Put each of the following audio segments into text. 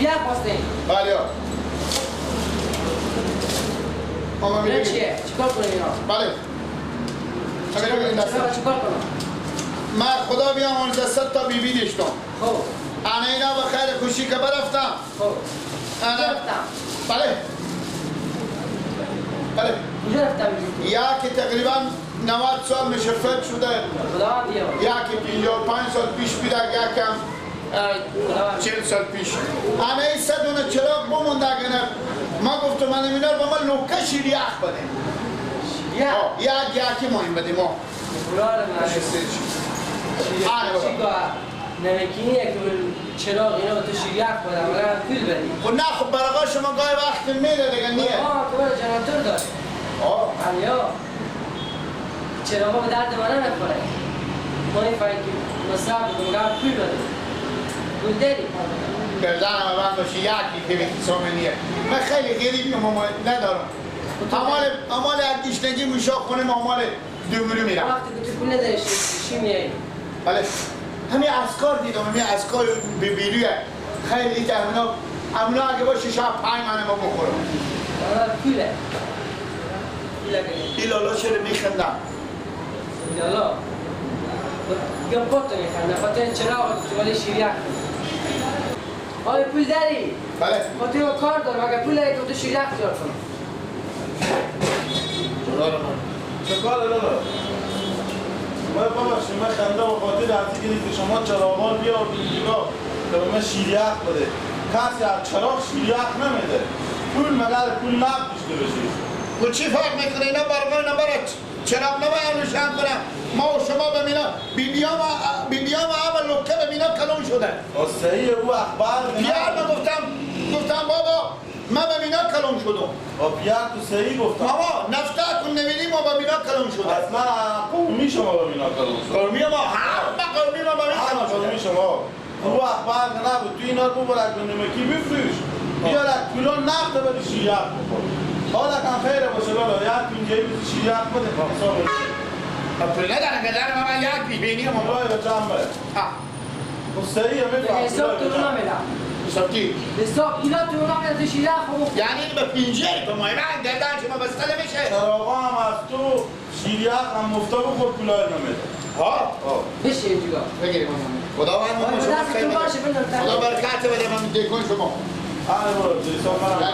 شیعه خواسته بله ماما میگه چیه؟ چیکار کنیم اینا؟ بله چیکار کنم؟ من خدا بیامرزه 100 تا بیبی داشتم خب انا اینا به خیر خوشی که برفتم خب انا رفتم بله بله کجا رفتم؟ یکی تقریبا 90 سال میشه فوت شده خدا بیا یکی 55 سال پیش بیده یکم 40 سال پیش انا این صدونه چراغ بمونده گنه ما گفتم من اینا رو به ما لوکه شیریخ بده یکی مهم بده ما خدا رو چیکار؟ نمکینیه که چراغ اینا به تو شیریخ بدم ولی پول بدی خب نه خب برای شما گاهی وقت میره دیگه نیه که برای جنراتور داره علیا چراغا به درد من نمیخوره ما این فایل که مصرف بکنم گاه پول بده پول داری گردن همه بند باشی یکی که به کسامه نیه من خیلی غریبی اما ندارم امال اگیشتگی موشا خونه امال دوگلو میرم وقتی که تو پول نداری چی میایی؟ بله همین اسکار دیدم همین اسکار بیرویه خیلی که همونا اگه باشه شب 5 منه ما بخورم پوله ایلالا چرا میخندم ایلالا یا پاتو میخنده خاطر این چراغ تو ولی شیریخ آیا پول داری؟ بله خاطر این کار دارم اگر پول داری که تو شیریخ جار کنم چه کاره لالا؟ باید ببخشید من خنده با خاطر حتی که شما چراغان بیا و بیگاه که به من شیریخ بده کسی از چراغ شیریخ نمیده پول مگر پول نقد داشته بشید و چی فرق میکنه اینا برگاه اینا برد چراغ نباید روشن کنم ما و شما ببینم بیبیام اول لکه ببینم کلون شده صحیح او اخبار پیار من گفتم بابا من ببینا کلون شدم پیار تو صحیح گفتم اما نفته کن نبینی ما ببینا کلون شده اصلا قومی شما ببینا کلون شد قومی ما قومی ما ببینا کلون شده قومی شما او اخبار نبود تو اینا رو برک نمکی بفروش بیارک کلون نقد بده شیعه بخور حالا کن خیره باشه لالا یک اینجایی بزی شیعه بده حساب پول ندارم که در ما یک بیبینی ما رای به جمع و صحیح میفهم حساب تو رو نمیدم حساب کی؟ حساب اینا تو رو نمیدم تو شیریخ خب یعنی به پینجه به ما من گردن شما بستله میشه چراغا هم از تو شیریخ هم مفتا بخور پولای نمیده بشه اینجا بگیریم خدا ما شما خیلی خدا برکت بده من دیکن شما آره برو حساب من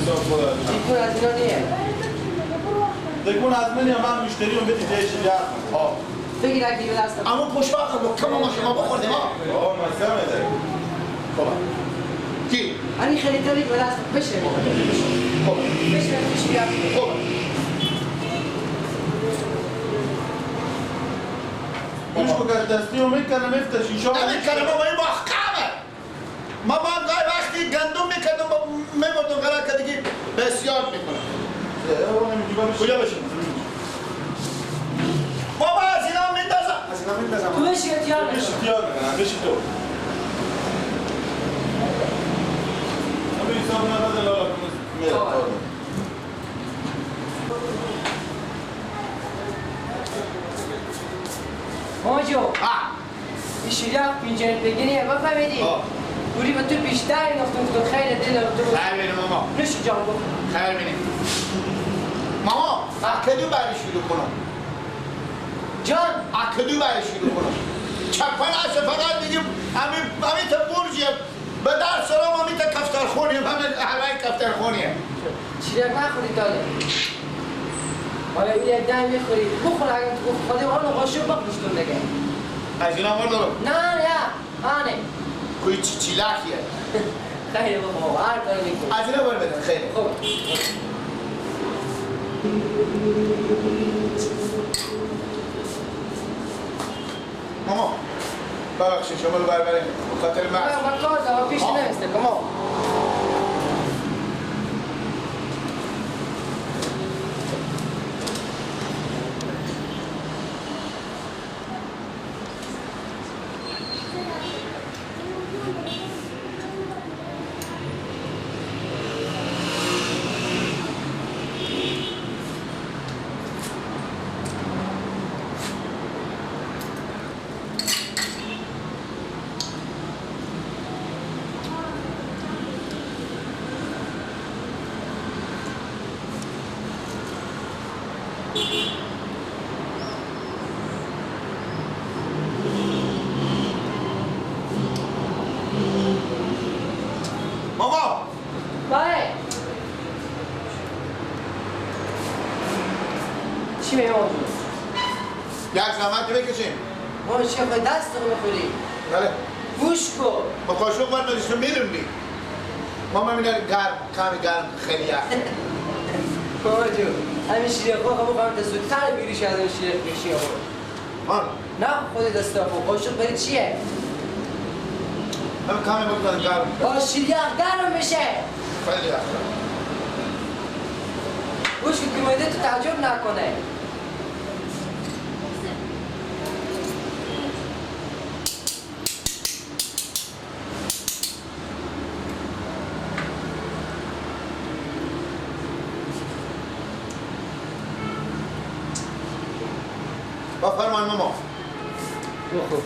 حساب خدا دیکون از اینا نیه دکون از منی من مشتریم بدی دیشی جا بگیر اگه دیگه دستم اما پشباق لکه ما شما بخوردیم ها مثلا میده خب کی؟ این خیلی داری به دستم بشه خب بشه خب گوش بکش دستی و میکنه میفته شیشا نمیکنه بابا این محکمه ما گاهی وقتی گندم میکردم میبردم قرار که دیگه بسیار میکنم کجا بشیم؟ بابا از اینا میندازم تو بشی اتیار بشی تیار میکنم بشی تو نبی حساب نباده لالا کنه میره ماجو این شیریخ پینجان بگیری اما فهمیدی؟ بوری به تو بیشتر این افتون خیلی دل رو تو خیر بینیم ماما نشو جان گفت خیر بینیم ماما اکدو برای شروع کنم جان اکدو برای شروع کنم چپن هست فقط دیگه همین تا برجیه به در سلام همین تا کفترخونیم همین هوای کفترخونیه شیریخ نخوری داده آیا این یک دم میخوری بخور اگر تو خودی آن قاشق بپوشتون دیگه از اینا مورد رو نه آنه کوی چیلاکیه خیلی بابا هر کاری میکنی از اینا باید بدن خیلی خوب ماما ببخشید شما رو بربریم خاطر من من کار دارم پیش نمیسته کما چی میگم آجون؟ یک زحمت بکشیم. ما چی خواهی دست رو میخوری؟ بله. گوش کن. با قاشق باید بریشتو میرونی. ما میبینه کمی گرم خیلی یخ. ماما جون همین شیره خواه خواهم زودتر بیریش از این شیره خوشی ها؟ نه خودی دسته خواه قاشق برای چیه؟ همین کمی بکنم گرم. با شیریخ گرم بشه. خیلی یخ. گوش کن که مایده تو تعجب نکنه. بفرمایید ماما. خوب.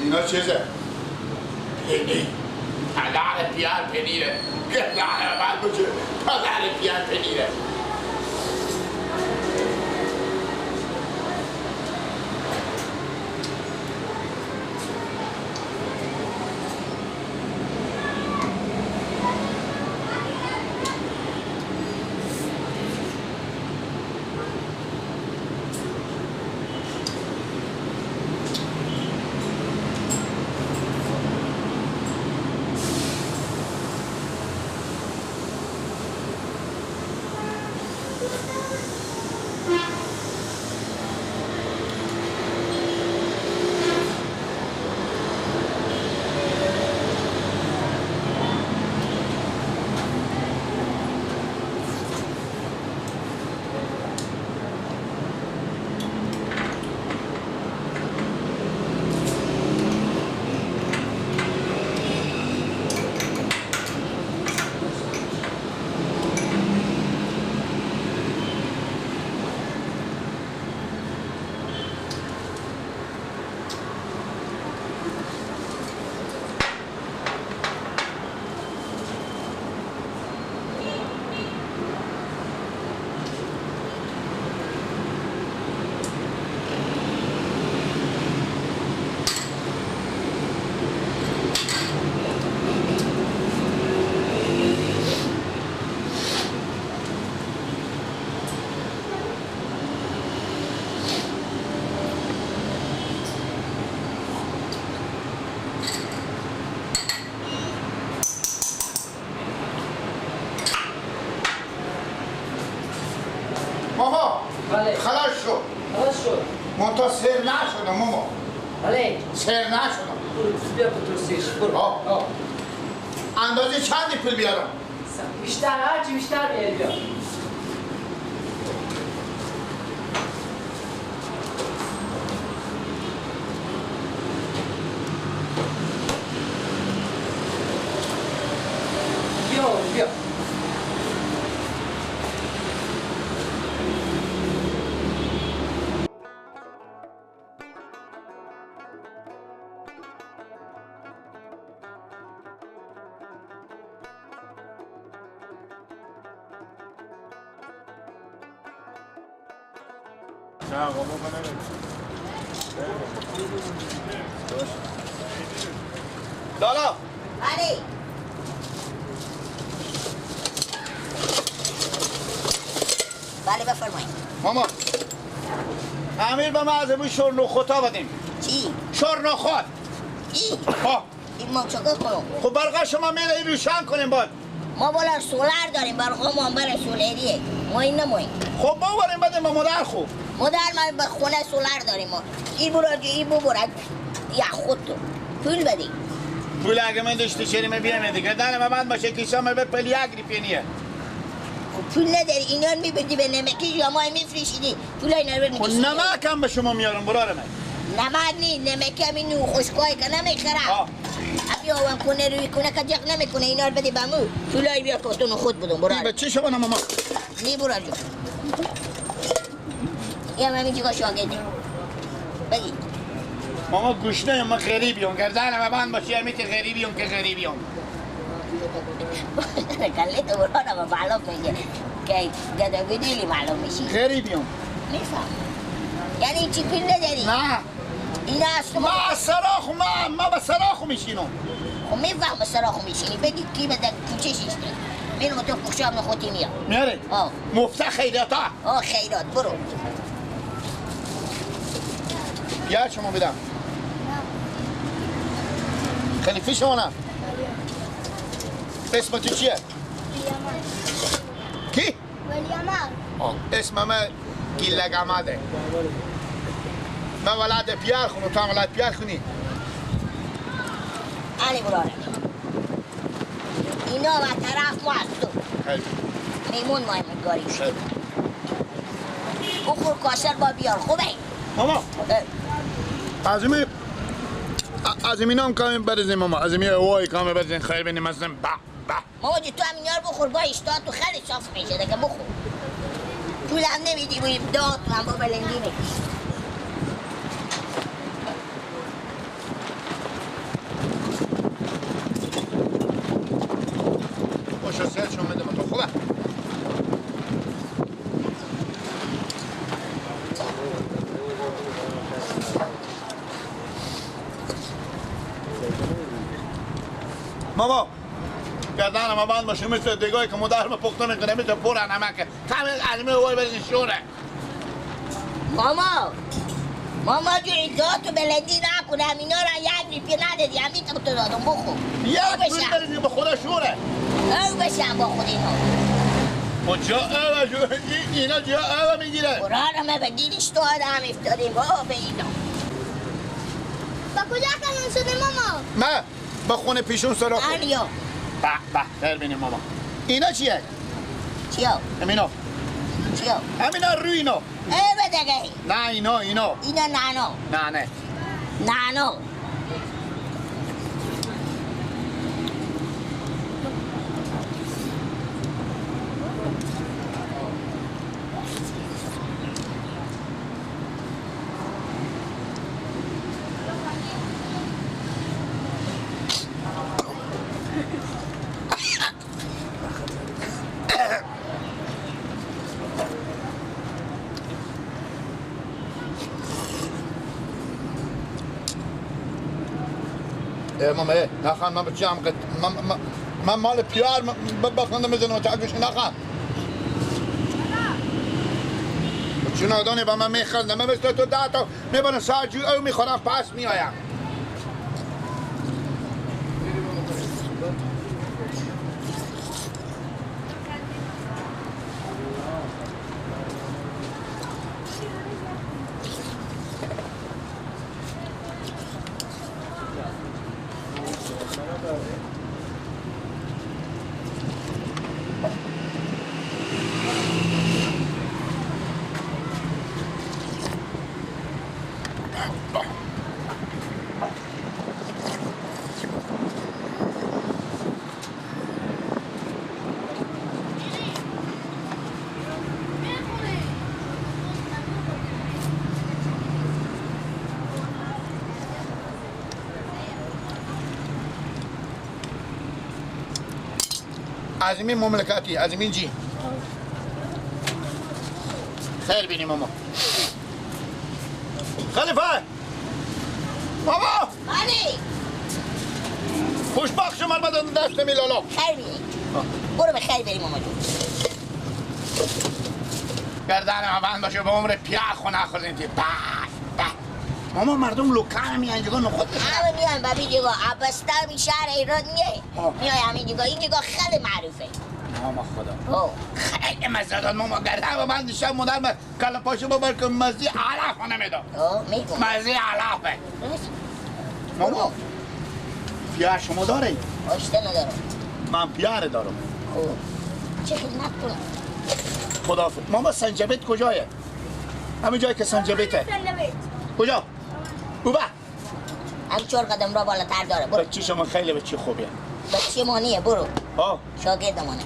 اینا چیزه؟ پنیر. پدر پیار پنیره. گردانه بعد بچه پدر پیار پنیره. ماما بله. خلاص شد. خلاص شد. منتها سر نشدم ماما. بله. سر نشدم. بیا پتروسیش. برو. اندازه چندی پول بیارم؟ بیشتر هرچی بیشتر بیاری بیا. بیا. لالا بله. بله بفرمایید. ماما امیر به ما از امون شورنخوتا بدیم. چی؟ شورنخوت. ای؟ ها این ما چکه کنم؟ خب برقا شما میره روشن کنیم باید. ما بالا سولر داریم، برقا ما برای سولریه. ما این نماییم. خب ما بریم بدیم به مادر خوب. مادر من به خونه سولر داریم ما. این برو جو این برو. یا خود تو پول بدی پول اگه من داشته شریمه بیامه دیگه دانم من باشه کشم به پلی اگریپینیه پول نداری اینا رو میبردی به نمکی یا ما میفریشیدی پول اینا رو میکشیدی نمکم به شما میارم براره من نمک نی نمکی همین نو خوشکایی که نمیخرم ابی آوان کنه روی کنه که جق نمیکنه اینا رو بده بمو پولای بیا کتون خود بدون براره به چی شما ماما نی برار جو یا من اینجا شاگردی بگی ماما گوشنه ما غریبیون گردن من باشه همی که غریبیون که غریبیون کلی تو براره ما معلوم میگه که گدا بدیلی معلوم میشی غریبیون میفهم یعنی چی پول نداری؟ نه اینا هست ما سراخ ما به سراخ میشینم خب میفهم سراخ میشینی بگی کی بده کوچه شیشتی میرم تو پوشام نخوتی میام میاره مفته خیراتا خیرات برو یا شما بدم خلیفی شما نه اسم تو چیه؟ کی؟ اسم من گیلگ امده من ولد پیار خونم تو هم ولد پیار خونی علی براره اینا و طرف ما از تو میمون مای مگاری شد بخور کاشر با بیار خوبه ماما از این هم کامی برزین ماما از این اوای کامی برزین خیلی بینیم از این ماما جی تو هم اینا رو بخور با اشتاد تو خیلی صاف میشه دیگه بخور پول هم نمیدی بویم داد تو هم با بلندی میکش باشه سهل شما میدم تو خوبه ماما گردن ما بند باشه مثل دیگاهی که مدرم پختون کنه میتونه پر نمکه کمی علمه اوای برزین شوره ماما جوری داد تو بلندی نکنه همینا رو یک ریپی ندادی همین تو دادم بخور یک پول برزین به خدا شوره او بشم با خود اینا و جا اوه اینا جا اوه میگیره قرآن همه به دیدش تو آدم افتادیم با به اینا با کجا کلان شده ماما؟ من به خونه پیشون سراخ آنیو به خیر بینیم ماما اینا چیه؟ چیا؟ همینا چیا؟ همینا روی اینا بدگه نه اینا اینا نانو نه نانو ماما نخوام من بچم من مال پیار بخوندم بزنم تا گوش نخوام چون آدانه با من میخندم من مثل تو 10 تا میبرم ساجو او میخورم پس میایم از این مملکتی از این جی خیر بینیم ماما خلیفه ماما مانی خوشبخت شما بدن دست میلالا خیر بینی برو به خیر بریم ماما جون گردن ما بند باشه به عمر پیاه خونه خوردین تی ماما مردم لوکان میان جگاه نخود همه میان با بیجگاه عبستر بی شهر ایران میای همین جگاه این جگاه خیلی معروفه ماما خدا خیلی مزه داد ماما گردن و بند شب مدرم کل پاشو ببر که مزی علاف نمیداد مزی علافه ماما پیار شما داره؟ آشته ندارم. من پیار دارم. خوب. چه خدمت کنم؟ خداحافظ. ماما سنجبیت کجایه؟ همین جایی که سنجبیته. کجا؟ بوبا. هم 4 قدم را بالاتر داره. برو. بچه شما خیلی بچه خوبیه. بچه مانیه برو. ها. شاگرد مانه.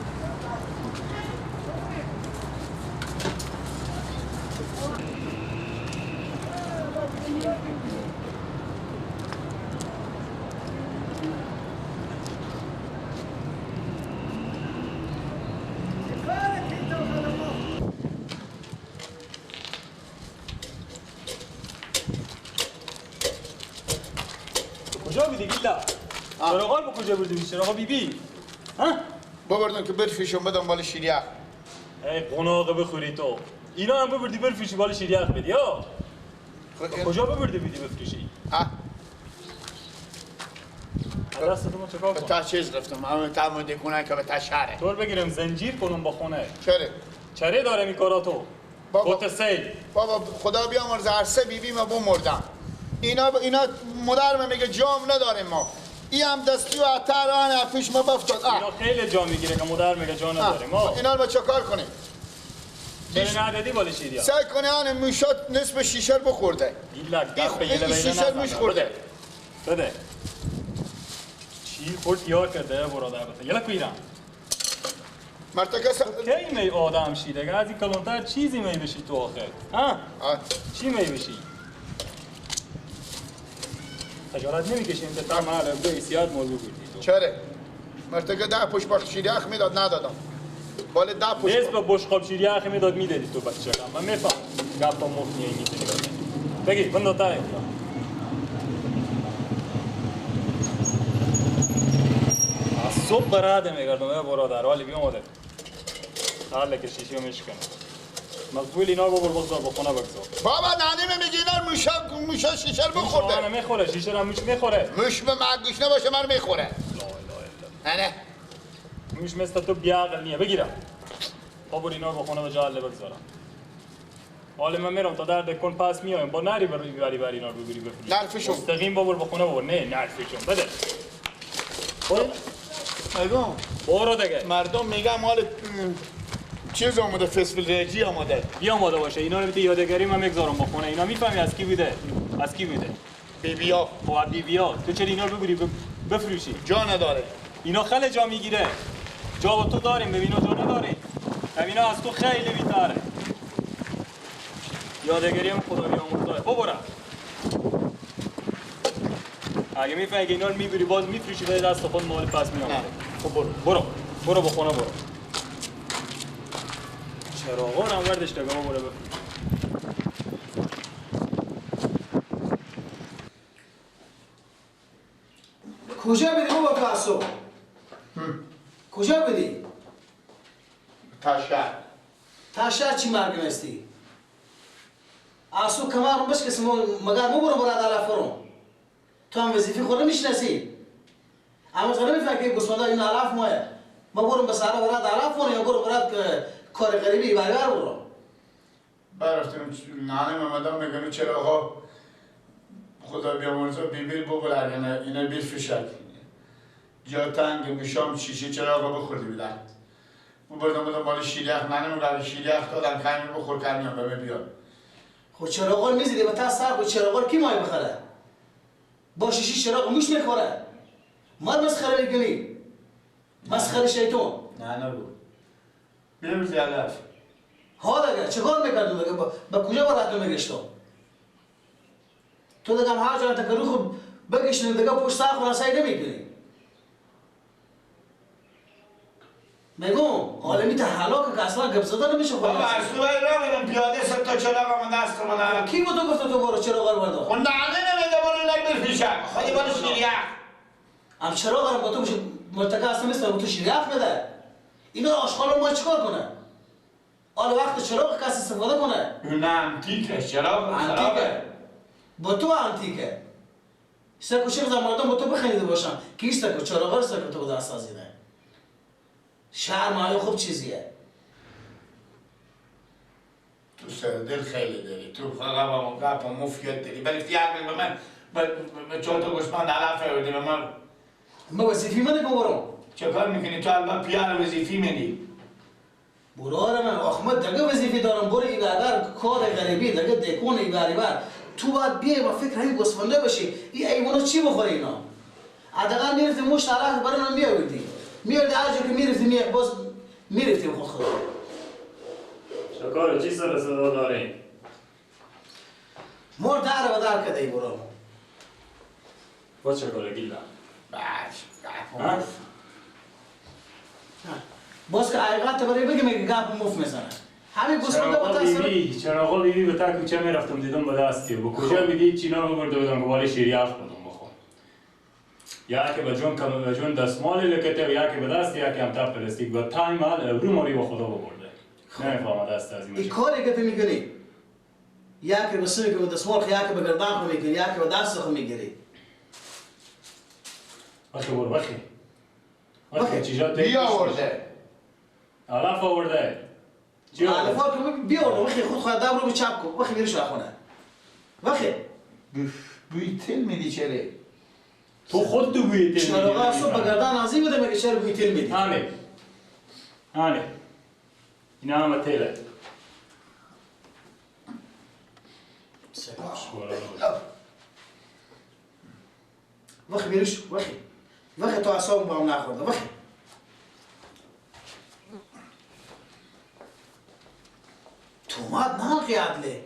کجا بودی بیلا؟ چراغال با کجا بردی؟ چراغا بیبی؟ ها؟ ببردم که برفیشم بدم بالا شیریخ. ای قناقه بخوری تو. اینا هم ببردی برفیشی بالا شیریخ بدی ها؟ کجا ببردی بیدی بفروشی؟ دست تو ما چکار به کن؟ تا چیز رفتم. همه تعمده کنن که به تا شهره. طور بگیرم زنجیر کنم با خونه. چره داره می کارا تو؟ بابا سیل. بابا خدا بیامرز عرصه بیبی ما بمردم. اینا مدرم میگه جام نداریم ما. این هم دستی و عطر آن پیش ما بفتاد. اینا خیلی جا میگیره که مدر میگه جا نداریم ها. اینا رو چه کار کنیم؟ چرا ندادی بالا شیریا؟ سعی کنه آن موشات نصف شیشه رو بخورده. دیلک دست بگیره این بیله شیشه موش خورده. بده. چی خورد یار کرده برادر بده. یلا کویرم. مرتکه کی می آدم شی دیگه از این کلانتر چیزی می بشی تو آخر ها؟ چی می بشی؟ خجالت نمیکشی این تا معلم به ایسیاد موضوع بودی تو چرا؟ مرتکه 10 پشت بخش شیریخ میداد ندادم. بالا 10 پشت نیست به بشقاب شیریخ میداد میدادی تو بچه کم من میفهم گپا مفت نیه میتونی بگی بندو تای از صبح براده میگردم ای برادر حالی بیامده حاله که شیشی رو میشکنه مقبول اینا رو ببر بگذار با خونه بگذار بابا نانیمه میگه اینا موشا شیشه رو بخورده. موش میخوره شیشه رو موش میخوره موش به معگوش نباشه من میخوره. نه موش مثل تو بیاقل نیه بگیرم بابر اینا رو با خونه به جاله بگذارم حالا من میرم تا در دکن پس میایم با نری بری اینا رو بگیری بفروشی نرفشون مستقیم بابر با خونه بابر نه نرفشون بده نگم برو دیگه مردم میگم مال چیز آمده فسفل رجی آمده بیا آماده باشه اینا رو بیتی یادگاری من میگذارم با خونه اینا میفهمی از کی بوده از کی بوده بیبیا خب بیبیا تو چرا اینا رو بگیری بفروشی جا نداره اینا خیلی جا میگیره جا با تو داریم ببینا جا نداریم ببینا از تو خیلی بیتره یادگاری هم خدا بیامرزه ببرم اگه میفهمی که اینا رو میبری باز میفروشی به دست خود مال پس میامده خب برو با خونه برو چراغا رو هم وردش دگاه برو بفروش کجا بدی بابا پاسو؟ کجا بدی؟ تشکر تا چی مرگ مستی؟ آسو کمارم بس کسی مگر مو برو براد علا فرم تو هم وظیفه خود میشناسی اما تو نمیفهمی که گسمانده این علاف ماه ما برم به سارا براد علا فرم یا برم براد کار غریبی برگار برم برفتیم نانه ممدام میگنو چرا آقا خدا بیامرزه بیبیر ببرد اینا بیفشد جا تنگ میشام شیشه چرا آقا بخوردی بیدن بردم بالا شیریخ نانه میگه شیریخ دادم خیلی بخور کنیم به بیار خود چراغال میزیدی و تا سر خود چراغال کی مای بخره؟ با شیشی چراغ موش میخوره مار مسخره میکنی مسخره شیطان نه نگو بیرم زیادش ها دیگه چه کار میکردم دیگه با کجا برات میگشتم تو دیگه هر جا تا رو خود بگشتن دیگه پشت سر خود سعی نمیکنی میگم حالا میته حالا که اصلا گپ زدن نمیشه خود بابا ارسوهای را برم پیاده ست تا چراغ من دست کنم کی بود تو گفت تو برو چراغ رو بردار خب نانه نمیده برو اینا بیفشد خودی برو شیریخ ام چراغ رو با تو مرتکه اصلا مثل تو شیریخ بده اینا آشغال ما چیکار کنه حالا وقت چراغ کسی استفاده کنه نه انتیکه چراغ انتیکه با تو انتیکه سکو چه مردم با تو بخنیده باشم که ایست سکو چراغ رو سکو تو دست سازیده شهر ماهی خوب چیزیه تو سر دل خیلی داری تو فقط با مفیت داری ولی اختیار به من به چهار گوسفند علف آوردی به من. ما وظیفی منه ببرم. چه کار میکنی تو الان پیار وظیفی میدی؟ برو آره من احمد دیگه وظیفه دارم برو این اگر کار غریبی دیگه دکون این بار تو باید بیای با فکر این گوسفنده باشی این ایونا چی بخوره اینا حداقل میرفتی مشت علف برای من میآوردی میآوردی هر جا که میرفتی باز میرفتی خود شکار چی سر صدا داری؟ مور در و در کده ای برو با شکار گیلا باش باز که حقیقت برای بگی میگه گپ مفت میزنه همین گوسفنده با تاثیر چراغا بیبی به تا کوچه میرفتم دیدم به دستی با کجا میدید چینا برده بودم که والی شیریاف بدم بخور یا که به جون دستمالی لکته و یا که به دست یا که هم تپ پلاستیک و تایم مال رو موری با خدا ببرده نمیفهمم دست از این کاری که تو میکنی یا که به سوی که به دستمال یا که به گردن خو میکنی یا که به دست خو میگیری بخی برو بخی چی جا بیا آورده علف آورده چی آورده؟ علفا که بیارده بخی خود خواهد دم رو به چپ کن بخی میریش خونه بخی بوی تل میدی چره؟ تو خود تو بوی تل میدی چراغا صبح به گردن عظیم بده مگه چرا بوی تل میدی هانه اینا همه تله بخی میریش بخی تو اصاب با هم نخورده بخی تومات نه که عدله